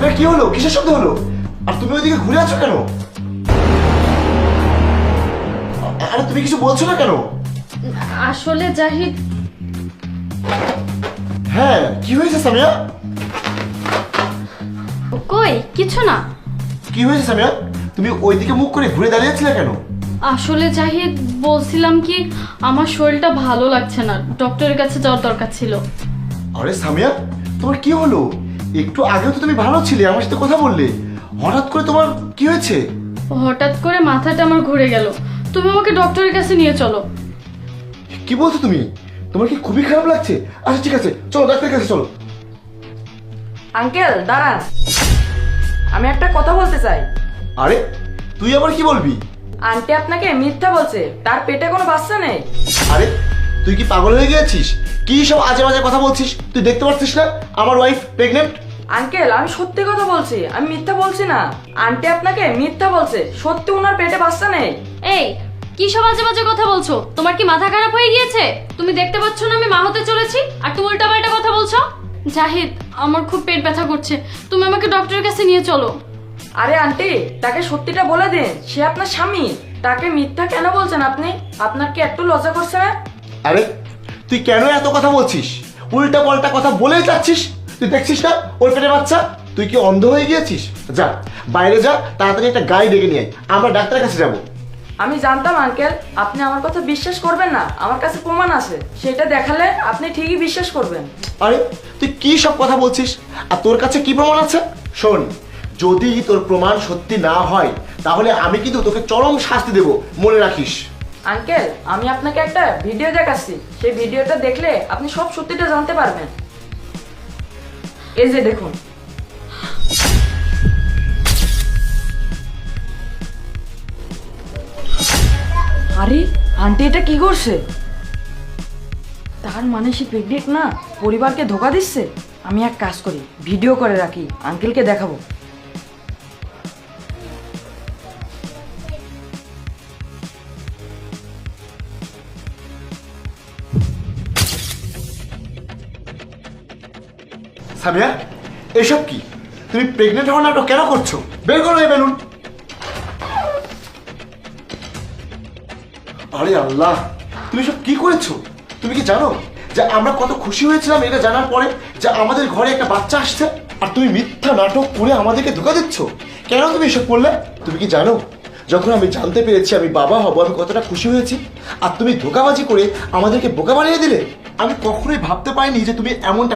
সামিয়া কি হলো? কিসের শব্দ হলো? আর তুমি ওইদিকে ঘুরে আছো কেন? আরে তুমি কিছু বলছো না কেন? আসলে জাহিদ, হ্যাঁ কি হয়েছে সামিয়া? কই কিছু না। কি হয়েছে সামিয়া? তুমি ওইদিকে মুখ করে ঘুরে দাঁড়িয়েছিলে কেন? আসলে জাহিদ, বলছিলাম কি আমার শরীরটা ভালো লাগছে না, ডক্টরের কাছে যাওয়ার দরকার ছিল। আরে সামিয়া তোমার কি হলো? একটু আগেও তো তুমি ভালো ছিলে, আমার সাথে কথা বললে, হঠাৎ করে তোমার কি হয়েছে? হঠাৎ করে মাথাটা আমার ঘুরে গেল, তুমি আমাকে ডক্টরের কাছে নিয়ে চলো। কি বলছো তুমি? তোমার কি খুবই খারাপ লাগছে? আচ্ছা ঠিক আছে, চলো ডাক্তারের কাছে চলো। আঙ্কেল দাঁড়ান, আমি একটা কথা বলতে চাই। আরে তুই আবার কি বলবি? আন্টি আপনাকে মিথ্যা বলছে, তার পেটে কোনো বাচ্চা নেই। আরে তুই কি পাগল হয়ে গিয়েছিস? কি সব আজে বাজে কথা বলছিস? তুই দেখতে পাচ্ছিস না আমার ওয়াইফ প্রেগনেন্ট? আঙ্কেল আমি সত্যি কথা বলছি, আমি মিথ্যা বলছি না। আন্টি আপনাকে মিথ্যা বলছে, সত্যি ওনার পেটে বাচ্চা নেই। এই কি সব আজে বাজে কথা বলছো? তোমার কি মাথা খারাপ হয়ে গিয়েছে? তুমি দেখতে পাচ্ছ না আমি মা হতে চলেছি, আর তুমি উল্টাপাল্টা কথা বলছো? জাহিদ, আমার খুব পেট ব্যথা করছে, তুমি আমাকে ডক্টরের কাছে নিয়ে চলো। আরে আন্টি, তাকে সত্যিটা বলে দিন, সে আপনার স্বামী। তাকে মিথ্যা কেন বলছেন আপনি? আপনার কি একটু লজ্জা করছে না? আরে তুই কেন এত কথা বলছিস? উল্টা পাল্টা কথা বলেই যাচ্ছিস। তুই দেখছিস না ওর পেটে বাচ্চা? তুই কি অন্ধ হয়ে গিয়েছিস? যা বাইরে যা, তাড়াতাড়ি একটা গাড়ি ডেকে নিয়ে আয়, আমরা ডাক্তারের কাছে যাবো। আমি জানতাম আঙ্কেল আপনি আমার কথা বিশ্বাস করবেন না, আমার কাছে প্রমাণ আছে, সেটা দেখালে আপনি ঠিকই বিশ্বাস করবেন। আরে তুই কি সব কথা বলছিস? আর তোর কাছে কি প্রমাণ আছে? শোন, যদি তোর প্রমাণ সত্যি না হয় তাহলে আমি কিন্তু তোকে চরম শাস্তি দেব, মনে রাখিস। আঙ্কেল আমি আপনাকে একটা ভিডিও দেখাচ্ছি, সেই ভিডিওটা দেখলে আপনি সব সত্যিটা জানতে পারবেন। এই যে দেখুন। আরে আন্টি এটা কি করছে? তার মানে সে প্রেগনেন্ট না, পরিবারকে ধোকা দিচ্ছে। আমি এক কাজ করি, ভিডিও করে রাখি, আঙ্কেলকে দেখাবো। সামিয়া এসব কি? তুমি প্রেগনেন্ট হওয়ার নাটক কেন করছো? বের করো এই বেলুন। আরে আল্লাহ, তুমি সব কি করেছো? তুমি কি জানো যে আমরা কত খুশি হয়েছিলাম এটা জানার পরে যে আমাদের ঘরে একটা বাচ্চা আসছে? আর তুমি মিথ্যা নাটক করে আমাদেরকে ধোকা দিচ্ছ। কেন তুমি এসব করলে? তুমি কি জানো যখন আমি জানতে পেরেছি আমি বাবা হব আমি কতটা খুশি হয়েছি? আর তুমি ধোকাবাজি করে আমাদেরকে বোকা বানিয়ে দিলে। আমি কখনোই ভাবতে পারিনি যে তুমি এমনটা